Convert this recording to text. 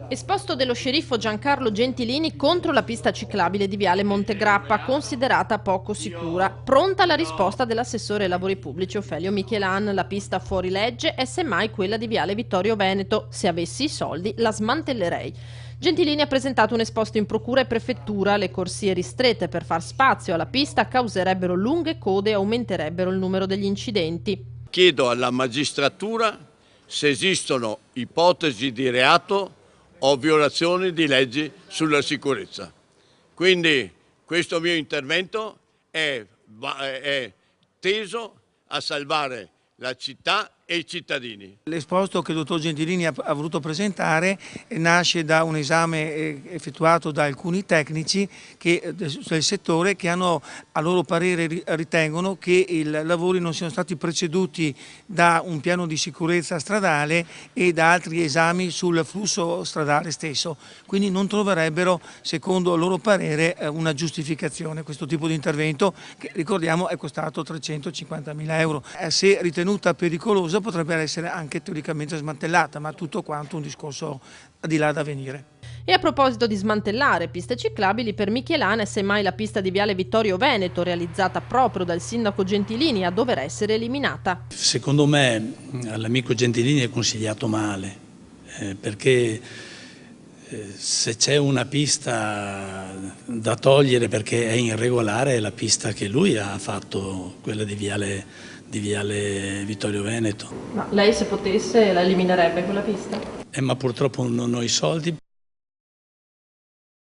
Esposto dello sceriffo Giancarlo Gentilini contro la pista ciclabile di Viale Montegrappa, considerata poco sicura. Pronta la risposta dell'assessore ai lavori pubblici Ofelio Michelan: la pista fuori legge è semmai quella di Viale Vittorio Veneto. Se avessi i soldi la smantellerei. Gentilini ha presentato un esposto in procura e prefettura. Le corsie ristrette per far spazio alla pista causerebbero lunghe code e aumenterebbero il numero degli incidenti. Chiedo alla magistratura se esistono ipotesi di reato o violazioni di leggi sulla sicurezza. Quindi questo mio intervento è teso a salvare la città e i cittadini. L'esposto che il dottor Gentilini ha voluto presentare nasce da un esame effettuato da alcuni tecnici del settore che hanno, a loro parere, ritengono che i lavori non siano stati preceduti da un piano di sicurezza stradale e da altri esami sul flusso stradale stesso, quindi non troverebbero, secondo il loro parere, una giustificazione. Questo tipo di intervento, che ricordiamo è costato 350.000 euro. Se ritenuta pericolosa potrebbe essere anche teoricamente smantellata, ma tutto quanto un discorso di là da venire. E a proposito di smantellare piste ciclabili, per Michelan è semmai la pista di Viale Vittorio Veneto, realizzata proprio dal sindaco Gentilini, a dover essere eliminata. Secondo me all'amico Gentilini è consigliato male, perché se c'è una pista da togliere perché è irregolare è la pista che lui ha fatto, quella di Viale Vittorio Veneto. Ma lei, se potesse, la eliminerebbe quella pista? Ma purtroppo non ho i soldi.